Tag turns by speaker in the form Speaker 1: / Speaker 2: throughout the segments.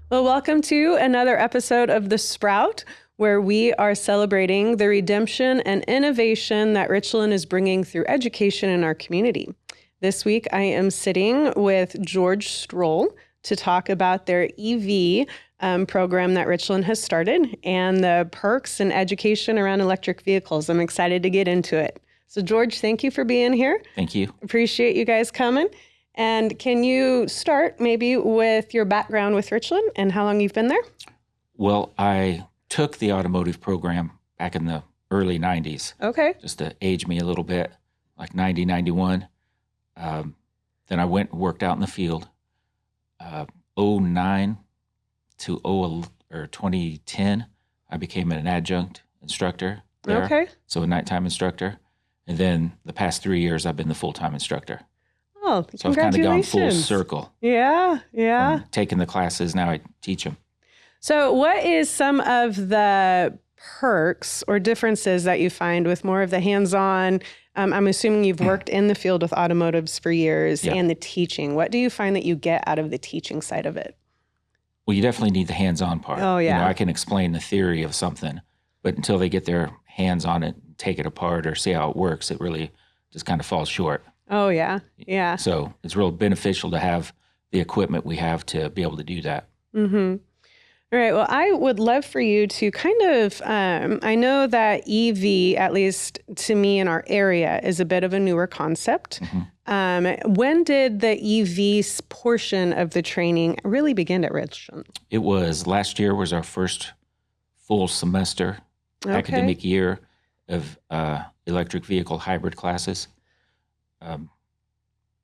Speaker 1: Well, welcome to another episode of The Sprout, where we are celebrating the redemption and innovation that Richland is bringing through education in our community. This week, I am sitting with George Strohl to talk about their EV program that Richland has started and the perks and education around electric vehicles. I'm excited to get into it. So, George, thank you for being here.
Speaker 2: Thank you.
Speaker 1: Appreciate you guys coming. And can you start maybe with your background with Richland and how long you've been there?
Speaker 2: Well, I took the automotive program back in the early 90s.
Speaker 1: Okay.
Speaker 2: Just to age me a little bit, like 90, 91. Then I went and worked out in the field. 09 to 2010, I became an adjunct instructor there.
Speaker 1: Okay.
Speaker 2: So a nighttime instructor. And then the past 3 years, I've been the full-time instructor.
Speaker 1: Oh,
Speaker 2: so I've kind of gone full
Speaker 1: congratulations.
Speaker 2: circle.
Speaker 1: Yeah.
Speaker 2: From taking the classes, now I teach them.
Speaker 1: So what is some of the perks or differences that you find with more of the hands-on? I'm assuming you've worked in the field with automotives for years and the teaching. What do you find that you get out of the teaching side of it?
Speaker 2: Well, you definitely need the hands-on part.
Speaker 1: Oh, yeah.
Speaker 2: You know, I can explain the theory of something, but until they get their hands on it, take it apart or see how it works, it really just kind of falls short.
Speaker 1: Oh, yeah. Yeah.
Speaker 2: So it's real beneficial to have the equipment we have to be able to do that.
Speaker 1: Mm-hmm. All right. Well, I would love for you to kind of, I know that EV, at least to me in our area, is a bit of a newer concept. Mm-hmm. When did the EV portion of the training really begin at Richland?
Speaker 2: It was last year was our first full semester, academic year of electric vehicle hybrid classes.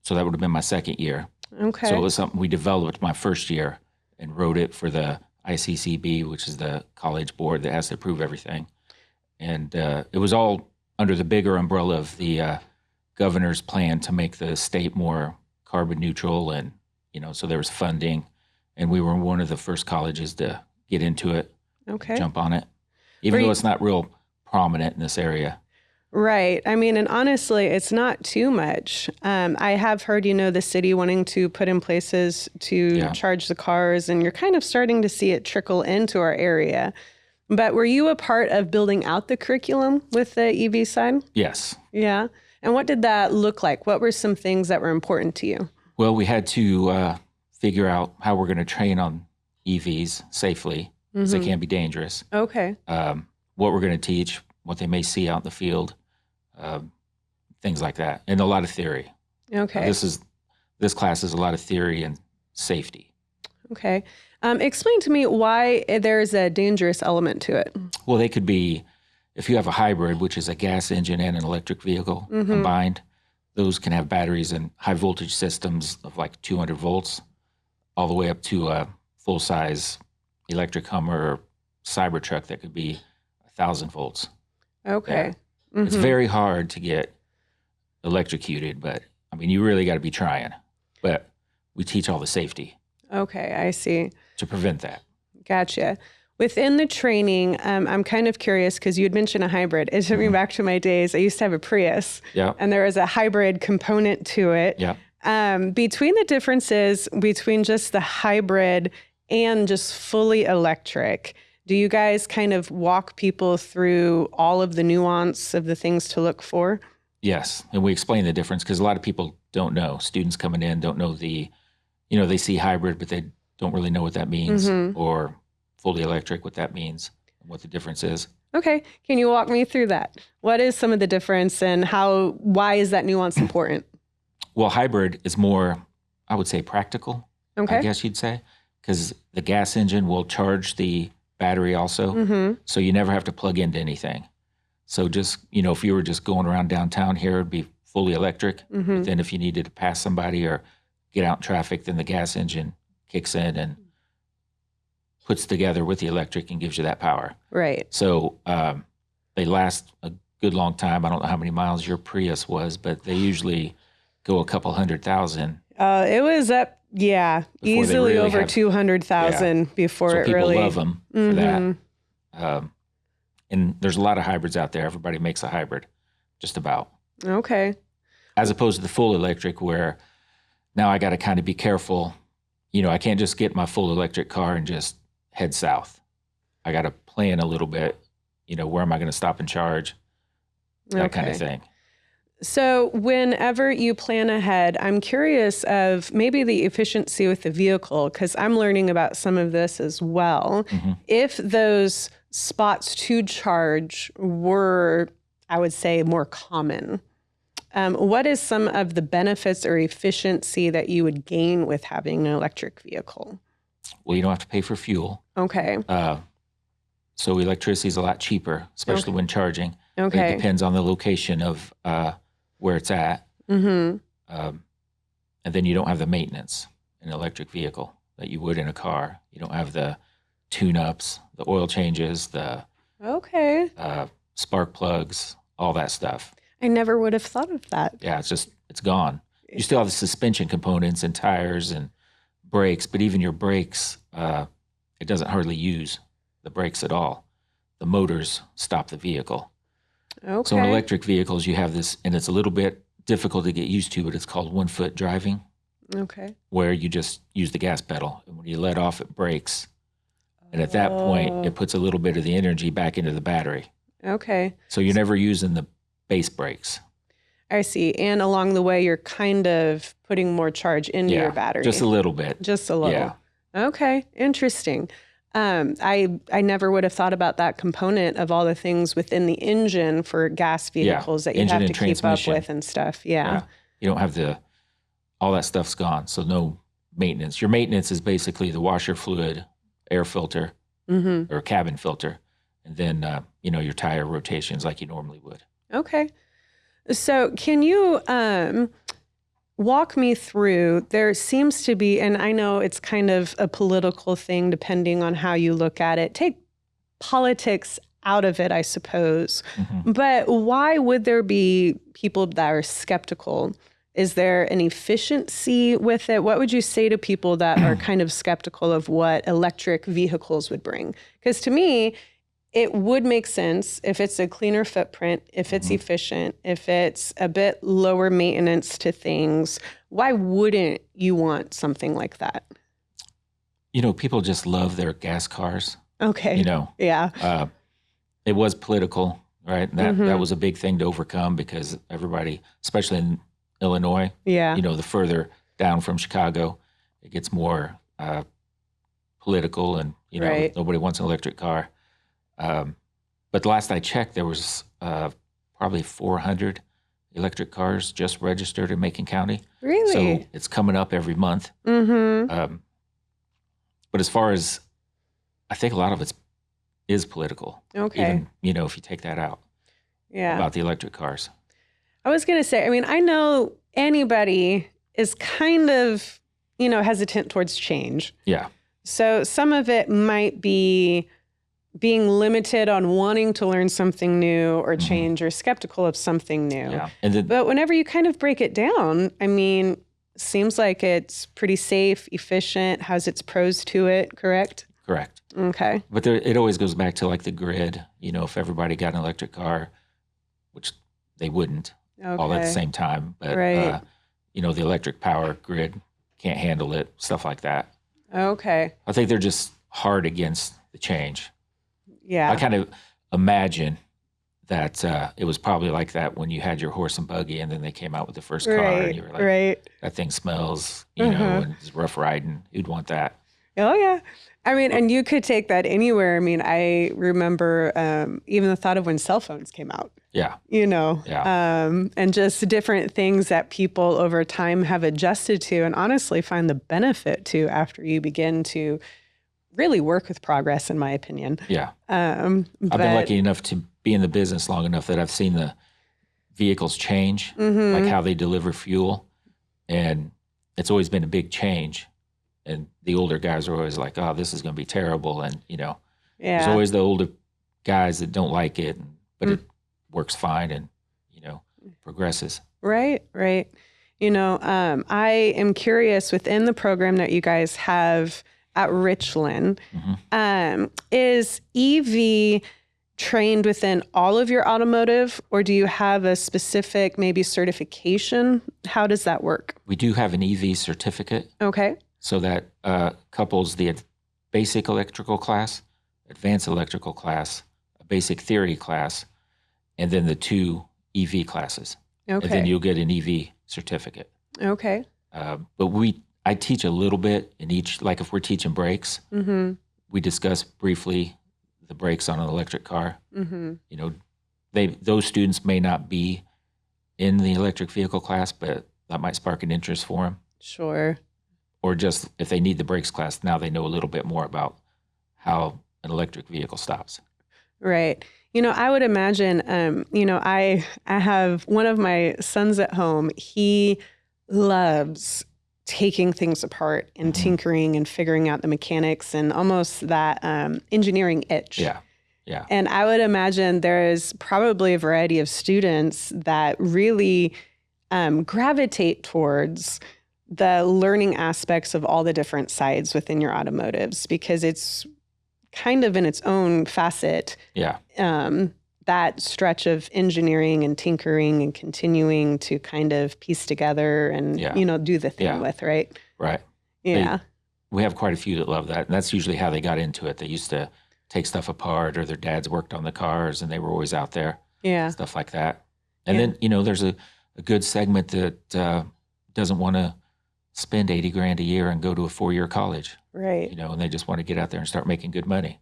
Speaker 2: So that would have been my second year.
Speaker 1: Okay.
Speaker 2: So it was something we developed my first year and wrote it for the ICCB, which is the college board that has to approve everything. And it was all under the bigger umbrella of the governor's plan to make the state more carbon neutral. And, you know, so there was funding. And we were one of the first colleges to get into it, jump on it, even though it's not real prominent in this area.
Speaker 1: Right. I mean, and honestly, it's not too much. I have heard, you know, the city wanting to put in places to charge the cars, and you're kind of starting to see it trickle into our area. But were you a part of building out the curriculum with the EV side?
Speaker 2: Yes.
Speaker 1: Yeah. And what did that look like? What were some things that were important to you?
Speaker 2: Well, we had to figure out how we're going to train on EVs safely, because they can be dangerous.
Speaker 1: Okay.
Speaker 2: What we're going to teach, what they may see out in the field. Things like that, and a lot of theory.
Speaker 1: Okay.
Speaker 2: This class is a lot of theory and safety.
Speaker 1: Okay. Explain to me why there's a dangerous element to it.
Speaker 2: Well, they could be, if you have a hybrid, which is a gas engine and an electric vehicle combined, those can have batteries and high voltage systems of like 200 volts, all the way up to a full-size electric Hummer or Cybertruck that could be 1,000 volts.
Speaker 1: Okay.
Speaker 2: Yeah. It's very hard to get electrocuted, but I mean, you really got to be trying. But we teach all the safety.
Speaker 1: Okay, I see.
Speaker 2: To prevent that.
Speaker 1: Gotcha. Within the training, I'm kind of curious because you had mentioned a hybrid. It took me back to my days. I used to have a Prius, and there was a hybrid component to it. Between the differences between just the hybrid and just fully electric, do you guys kind of walk people through all of the nuance of the things to look for?
Speaker 2: Yes, and we explain the difference because a lot of people don't know. Students coming in don't know they see hybrid, but they don't really know what that means, or fully electric, what that means, and what the difference is.
Speaker 1: Okay, can you walk me through that? What is some of the difference, and why is that nuance important?
Speaker 2: Well, hybrid is more, I would say, practical, I guess you'd say, because the gas engine will charge the battery also, so you never have to plug into anything. So just, if you were just going around downtown here, it'd be fully electric. But then if you needed to pass somebody or get out in traffic, then the gas engine kicks in and puts together with the electric and gives you that power.
Speaker 1: Right.
Speaker 2: So they last a good long time. I don't know how many miles your Prius was, but they usually go a couple 100,000.
Speaker 1: It was up, easily over 200,000 before
Speaker 2: so
Speaker 1: it
Speaker 2: people
Speaker 1: really.
Speaker 2: People love them for that. And there's a lot of hybrids out there. Everybody makes a hybrid, just about.
Speaker 1: Okay.
Speaker 2: As opposed to the full electric, where now I got to kind of be careful. I can't just get my full electric car and just head south. I got to plan a little bit, where am I going to stop and charge? That kind of thing.
Speaker 1: So whenever you plan ahead, I'm curious of maybe the efficiency with the vehicle, because I'm learning about some of this as well. If those spots to charge were, I would say, more common, what is some of the benefits or efficiency that you would gain with having an electric vehicle?
Speaker 2: Well, you don't have to pay for fuel.
Speaker 1: Okay.
Speaker 2: So electricity is a lot cheaper, especially when charging.
Speaker 1: Okay.
Speaker 2: It depends on the location of where it's at. And then you don't have the maintenance in an electric vehicle that you would in a car. You don't have the tune-ups, the oil changes, the spark plugs, all that stuff.
Speaker 1: I never would have thought of that.
Speaker 2: Yeah, it's gone. You still have the suspension components and tires and brakes, but even your brakes, it doesn't hardly use the brakes at all. The motors stop the vehicle.
Speaker 1: Okay.
Speaker 2: So in electric vehicles, you have this, and it's a little bit difficult to get used to, but it's called one-foot driving.
Speaker 1: Okay.
Speaker 2: Where you just use the gas pedal, and when you let off, it brakes. And at that point, it puts a little bit of the energy back into the battery.
Speaker 1: Okay.
Speaker 2: So you're never using the base brakes.
Speaker 1: I see. And along the way, you're kind of putting more charge into your battery.
Speaker 2: Just a little bit.
Speaker 1: Just a little.
Speaker 2: Yeah.
Speaker 1: Okay. Interesting. I never would have thought about that component of all the things within the engine for gas vehicles that you have to keep up with and stuff. Yeah.
Speaker 2: You don't have all that stuff's gone. So no maintenance. Your maintenance is basically the washer fluid, air filter, or cabin filter, and then, your tire rotations like you normally would.
Speaker 1: Okay. So can you walk me through, there seems to be, and I know it's kind of a political thing depending on how you look at it. Take politics out of it, I suppose. But why would there be people that are skeptical? Is there an efficiency with it? What would you say to people that are kind of skeptical of what electric vehicles would bring? Because to me, it would make sense if it's a cleaner footprint, if it's efficient, if it's a bit lower maintenance to things. Why wouldn't you want something like that?
Speaker 2: People just love their gas cars.
Speaker 1: Okay. Yeah.
Speaker 2: It was political, right? That was a big thing to overcome because everybody, especially in Illinois, the further down from Chicago, it gets more political and, nobody wants an electric car. But the last I checked, there was probably 400 electric cars just registered in Macon County.
Speaker 1: Really?
Speaker 2: So it's coming up every month. But as far as, I think a lot of it is political.
Speaker 1: Okay.
Speaker 2: Even, if you take that out.
Speaker 1: Yeah.
Speaker 2: About the electric cars.
Speaker 1: I was going to say, I know anybody is kind of, hesitant towards change.
Speaker 2: Yeah.
Speaker 1: So some of it might be being limited on wanting to learn something new or change or skeptical of something new.
Speaker 2: Yeah.
Speaker 1: But whenever you kind of break it down, seems like it's pretty safe, efficient, has its pros to it, correct?
Speaker 2: Correct.
Speaker 1: Okay.
Speaker 2: But it always goes back to like the grid, if everybody got an electric car, which they wouldn't all at the same time. But, the electric power grid can't handle it, stuff like that.
Speaker 1: Okay.
Speaker 2: I think they're just hard against the change.
Speaker 1: Yeah.
Speaker 2: I kind of imagine that it was probably like that when you had your horse and buggy and then they came out with the first car and you were like, that thing smells, and it's rough riding. You'd want that.
Speaker 1: Oh, yeah. And you could take that anywhere. I remember even the thought of when cell phones came out.
Speaker 2: Yeah.
Speaker 1: And just different things that people over time have adjusted to and honestly find the benefit to after you begin to really work with progress, in my opinion.
Speaker 2: Yeah. I've been lucky enough to be in the business long enough that I've seen the vehicles change, like how they deliver fuel. And it's always been a big change. And the older guys are always like, oh, this is going to be terrible. And, there's always the older guys that don't like it, but it works fine and, progresses.
Speaker 1: Right. I am curious within the program that you guys have at Richland, is EV trained within all of your automotive, or do you have a specific maybe certification? How does that work?
Speaker 2: We do have an EV certificate.
Speaker 1: Okay.
Speaker 2: So that couples the basic electrical class, advanced electrical class, a basic theory class, and then the 2 EV classes.
Speaker 1: Okay.
Speaker 2: And then you'll get an EV certificate.
Speaker 1: Okay.
Speaker 2: But I teach a little bit in each, like if we're teaching brakes, we discuss briefly the brakes on an electric car. You know, those students may not be in the electric vehicle class, but that might spark an interest for them.
Speaker 1: Sure.
Speaker 2: Or just if they need the brakes class, now they know a little bit more about how an electric vehicle stops.
Speaker 1: Right. You know, I would imagine, you know, I have one of my sons at home. He loves taking things apart and tinkering and figuring out the mechanics and almost that engineering itch.
Speaker 2: Yeah. Yeah.
Speaker 1: And I would imagine there is probably a variety of students that really gravitate towards the learning aspects of all the different sides within your automotives, because it's kind of in its own facet.
Speaker 2: Yeah.
Speaker 1: That stretch of engineering and tinkering and continuing to kind of piece together and, you know, do the thing with, right?
Speaker 2: Right.
Speaker 1: Yeah.
Speaker 2: We have quite a few that love that. And that's usually how they got into it. They used to take stuff apart, or their dads worked on the cars and they were always out there.
Speaker 1: Yeah.
Speaker 2: Stuff like that. And then, you know, there's a good segment that doesn't want to spend $80,000 a year and go to a 4-year college.
Speaker 1: Right.
Speaker 2: You know, and they just want to get out there and start making good money.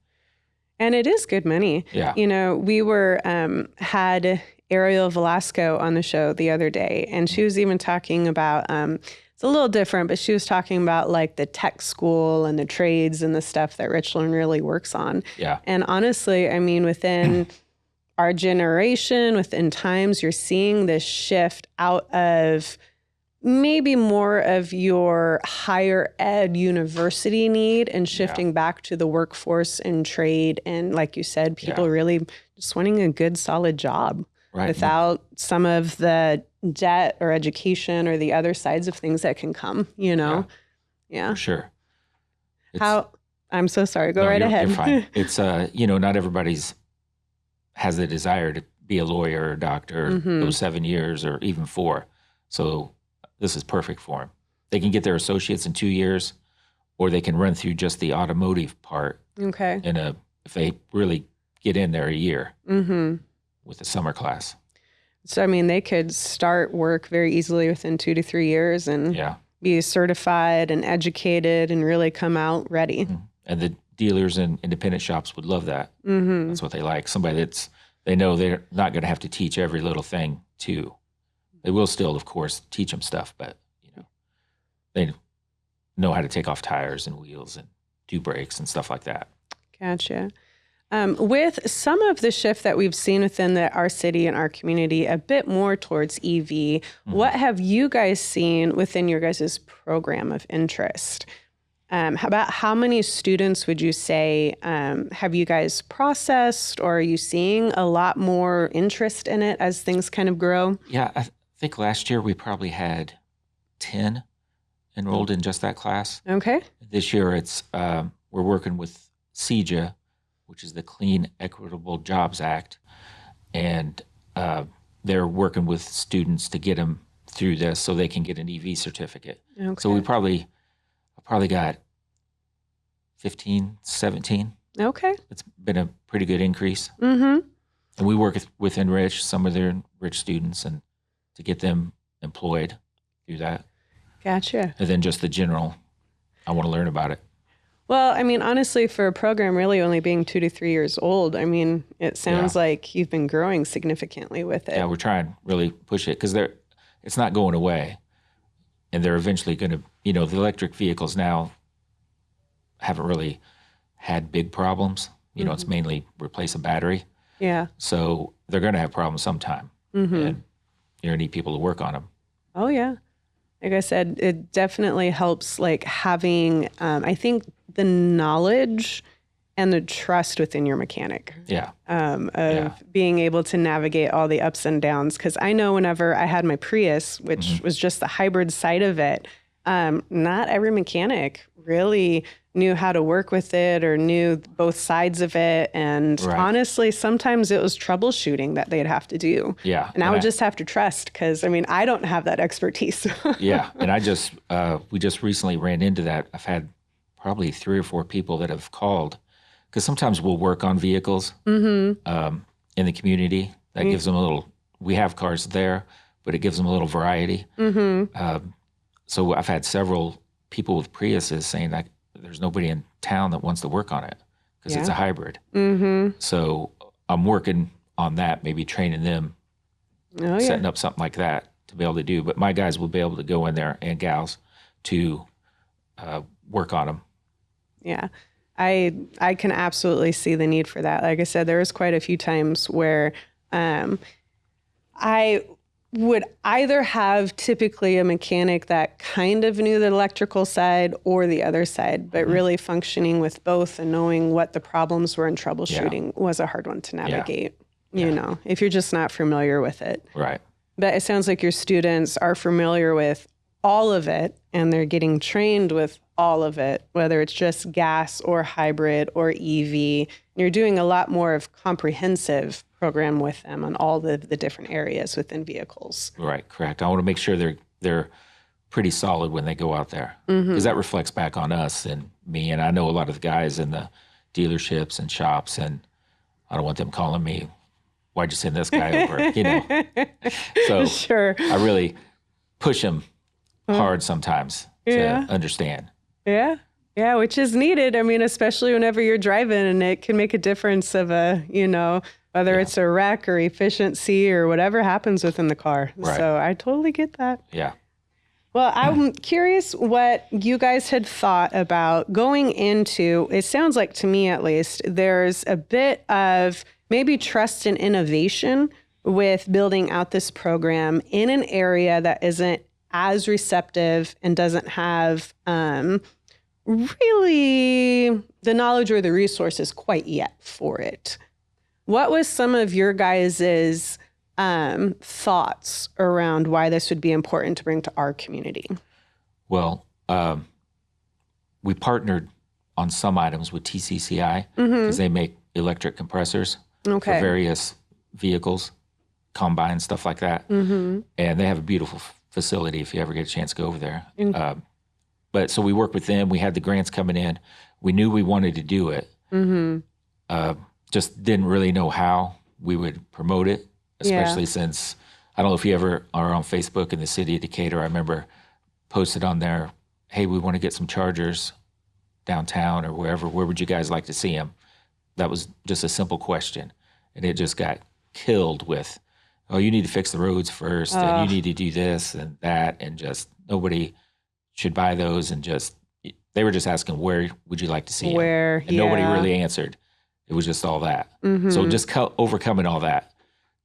Speaker 1: And it is good money.
Speaker 2: Yeah.
Speaker 1: You know, we had Ariel Velasco on the show the other day, and she was even talking about, it's a little different, but she was talking about like the tech school and the trades and the stuff that Richland really works on.
Speaker 2: Yeah.
Speaker 1: And honestly, I mean, within our generation, within times, you're seeing this shift out of maybe more of your higher ed university need and shifting back to the workforce and trade. And like you said, people really just wanting a good, solid job without some of the debt or education or the other sides of things that can come, you know? Yeah.
Speaker 2: For sure.
Speaker 1: I'm so sorry. Go right ahead.
Speaker 2: You're fine. It's, you know, not everybody's has the desire to be a lawyer or a doctor, those 7 years or even 4. So this is perfect for them. They can get their associates in 2 years, or they can run through just the automotive part.
Speaker 1: Okay.
Speaker 2: If they really get in there a year with a summer class.
Speaker 1: So, I mean, they could start work very easily within 2 to 3 years and be certified and educated and really come out ready.
Speaker 2: And the dealers and independent shops would love that. That's what they like. Somebody they know they're not going to have to teach every little thing too. They will still, of course, teach them stuff, but you know, they know how to take off tires and wheels and do brakes and stuff like that.
Speaker 1: Gotcha. With some of the shift that we've seen within our city and our community, a bit more towards EV, what have you guys seen within your guys' program of interest? How many students would you say have you guys processed, or are you seeing a lot more interest in it as things kind of grow?
Speaker 2: Yeah, I think last year we probably had 10 enrolled in just that class.
Speaker 1: Okay.
Speaker 2: This year it's we're working with CEJA, which is the Clean Equitable Jobs Act, and they're working with students to get them through this so they can get an EV certificate.
Speaker 1: Okay.
Speaker 2: So I probably got 15, 17.
Speaker 1: Okay.
Speaker 2: It's been a pretty good increase.
Speaker 1: Mm-hmm.
Speaker 2: And we work with Enrich, some of their Enrich students, and to get them employed through that.
Speaker 1: Gotcha.
Speaker 2: And then just the general, I want to learn about it.
Speaker 1: Well, I mean, honestly, for a program really only being 2 to 3 years old, I mean, it sounds like you've been growing significantly with it.
Speaker 2: Yeah, we're trying to really push it because it's not going away. And they're eventually going to, you know, the electric vehicles now haven't really had big problems. You know, it's mainly replace a battery.
Speaker 1: Yeah.
Speaker 2: So they're going to have problems sometime. And you're going to need people to work on them.
Speaker 1: Oh, yeah. Like I said, it definitely helps, like having, I think, the knowledge and the trust within your mechanic.
Speaker 2: Yeah.
Speaker 1: Being able to navigate all the ups and downs. Because I know whenever I had my Prius, which was just the hybrid side of it, not every mechanic really knew how to work with it or knew both sides of it. And
Speaker 2: Right.
Speaker 1: honestly, sometimes it was troubleshooting that they'd have to do.
Speaker 2: Yeah.
Speaker 1: And I would just have to trust because, I mean, I don't have that expertise.
Speaker 2: Yeah. And we just recently ran into that. I've had probably 3 or 4 people that have called because sometimes we'll work on vehicles in the community. That gives them we have cars there, but it gives them a little variety. So I've had several people with Priuses saying that there's nobody in town that wants to work on it because it's a hybrid. So I'm working on that, maybe training them, setting up something like that to be able to do. But my guys will be able to go in there, and gals, to work on them.
Speaker 1: Yeah. I can absolutely see the need for that. Like I said, there was quite a few times where I would either have typically a mechanic that kind of knew the electrical side or the other side, but really functioning with both and knowing what the problems were and troubleshooting was a hard one to navigate, you know, if you're just not familiar with it.
Speaker 2: Right.
Speaker 1: But it sounds like your students are familiar with all of it and they're getting trained with all of it, whether it's just gas or hybrid or EV. You're doing a lot more of comprehensive program with them on all the different areas within vehicles.
Speaker 2: Right, correct. I want to make sure they're pretty solid when they go out there because that reflects back on us and me. And I know a lot of the guys in the dealerships and shops, and I don't want them calling me, "Why'd you send this guy over?" You know. So
Speaker 1: Sure.
Speaker 2: I really push them hard sometimes to understand.
Speaker 1: Yeah. Yeah, which is needed. I mean, especially whenever you're driving, and it can make a difference of whether it's a wreck or efficiency or whatever happens within the car.
Speaker 2: Right.
Speaker 1: So I totally get that.
Speaker 2: Yeah.
Speaker 1: Well, I'm curious what you guys had thought about going into, it sounds like to me at least, there's a bit of maybe trust and innovation with building out this program in an area that isn't as receptive and doesn't have really the knowledge or the resources quite yet for it. What was some of your guys' thoughts around why this would be important to bring to our community?
Speaker 2: Well, we partnered on some items with TCCI because they make electric compressors for various vehicles, combines, stuff like that. And they have a beautiful facility if you ever get a chance to go over there. But so we worked with them. We had the grants coming in. We knew we wanted to do it. Just didn't really know how we would promote it, especially since, I don't know if you ever are on Facebook in the city of Decatur. I remember posted on there, "Hey, we want to get some chargers downtown or wherever. Where would you guys like to see them?" That was just a simple question. And it just got killed with, "Oh, you need to fix the roads first, and you need to do this and that," and just nobody should buy those. And just, they were just asking, "Where would you like to see them?" And nobody really answered. It was just all that. So just overcoming all that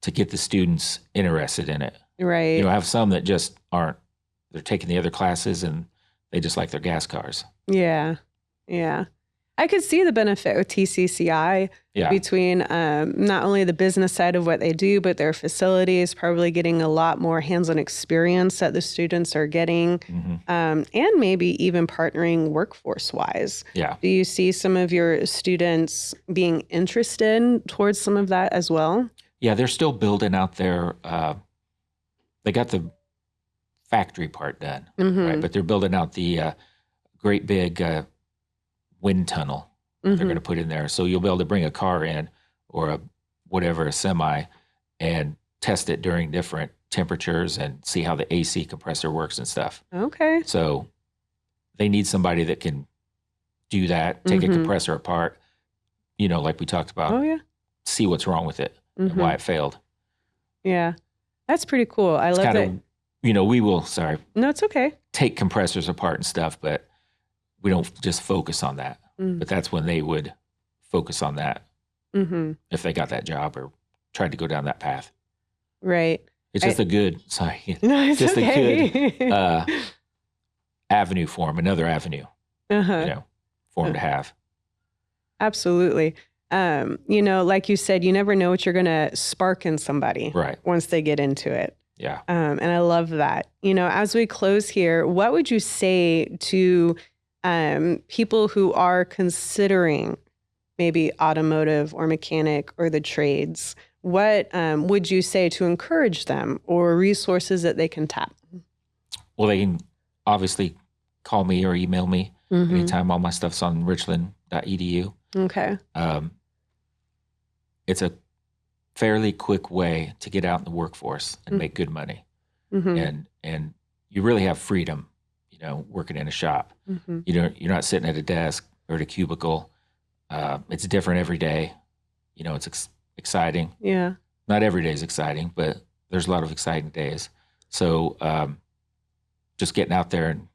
Speaker 2: to get the students interested in it.
Speaker 1: Right.
Speaker 2: You know, I have some that just aren't. They're taking the other classes and they just like their gas cars.
Speaker 1: Yeah. Yeah. I could see the benefit with TCCI between not only the business side of what they do, but their facilities, probably getting a lot more hands-on experience that the students are getting, and maybe even partnering workforce-wise.
Speaker 2: Yeah.
Speaker 1: Do you see some of your students being interested towards some of that as well?
Speaker 2: Yeah, they're still building out their, they got the factory part done, right? But they're building out the great big wind tunnel they're going to put in there. So you'll be able to bring a car in or a semi, and test it during different temperatures and see how the AC compressor works and stuff.
Speaker 1: Okay.
Speaker 2: So they need somebody that can do that, take a compressor apart, like we talked about, see what's wrong with it and why it failed.
Speaker 1: Yeah. That's pretty cool. I love that.
Speaker 2: We will,
Speaker 1: No, it's okay.
Speaker 2: take compressors apart and stuff, but we don't just focus on that. But that's when they would focus on that if they got that job or tried to go down that path.
Speaker 1: Right.
Speaker 2: It's just a good avenue for them, another avenue, for them to have.
Speaker 1: Absolutely. Like you said, you never know what you're going to spark in somebody once they get into it.
Speaker 2: Yeah.
Speaker 1: And I love that. As we close here, what would you say to people who are considering maybe automotive or mechanic or the trades, what would you say to encourage them or resources that they can tap?
Speaker 2: Well, they can obviously call me or email me anytime. All my stuff's on richland.edu.
Speaker 1: Okay.
Speaker 2: It's a fairly quick way to get out in the workforce and make good money. And you really have freedom, working in a shop. You're not sitting at a desk or at a cubicle. It's different every day. It's exciting.
Speaker 1: Yeah.
Speaker 2: Not every day is exciting, but there's a lot of exciting days. So just getting out there and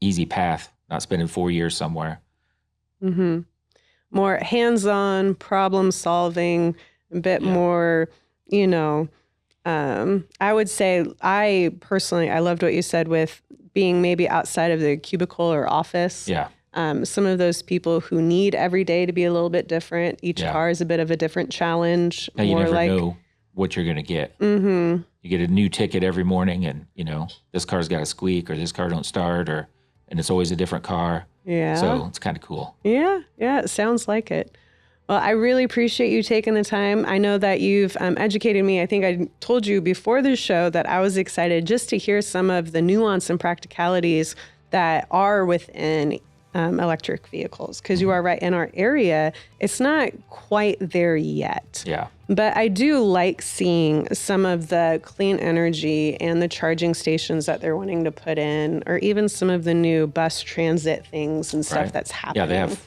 Speaker 2: easy path, not spending 4 years somewhere.
Speaker 1: More hands-on problem solving, a bit more, I would say I loved what you said with being maybe outside of the cubicle or office.
Speaker 2: Yeah.
Speaker 1: Some of those people who need every day to be a little bit different. Each car is a bit of a different challenge.
Speaker 2: Now, you never know what you're going to get. You get a new ticket every morning and, this car's got a squeak or this car don't start and it's always a different car.
Speaker 1: Yeah.
Speaker 2: So it's kind of cool.
Speaker 1: Yeah. Yeah. It sounds like it. Well, I really appreciate you taking the time. I know that you've educated me. I think I told you before the show that I was excited just to hear some of the nuance and practicalities that are within electric vehicles, because you are right, in our area, it's not quite there yet.
Speaker 2: Yeah.
Speaker 1: But I do like seeing some of the clean energy and the charging stations that they're wanting to put in, or even some of the new bus transit things and stuff that's happening.
Speaker 2: Yeah, they have,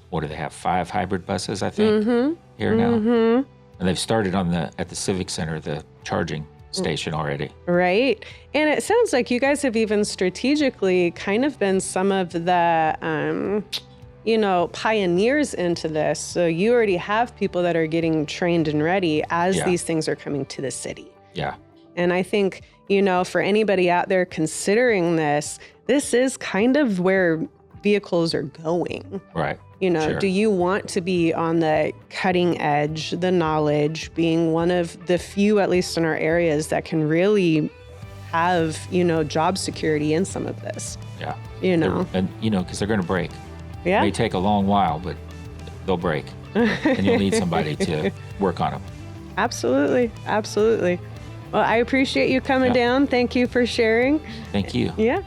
Speaker 2: what do they have, 5 hybrid buses, I think, here now. And they've started at the Civic Center, the charging station already.
Speaker 1: Right. And it sounds like you guys have even strategically kind of been some of the, pioneers into this. So you already have people that are getting trained and ready as these things are coming to the city.
Speaker 2: Yeah.
Speaker 1: And I think, for anybody out there considering this is kind of where vehicles are going.
Speaker 2: Right.
Speaker 1: Do you want to be on the cutting edge, the knowledge, being one of the few, at least in our areas, that can really have, job security in some of this?
Speaker 2: Yeah. Because they're going to break.
Speaker 1: Yeah.
Speaker 2: It may take a long while, but they'll break. And you'll need somebody to work on them.
Speaker 1: Absolutely. Absolutely. Well, I appreciate you coming down. Thank you for sharing.
Speaker 2: Thank you.
Speaker 1: Yeah.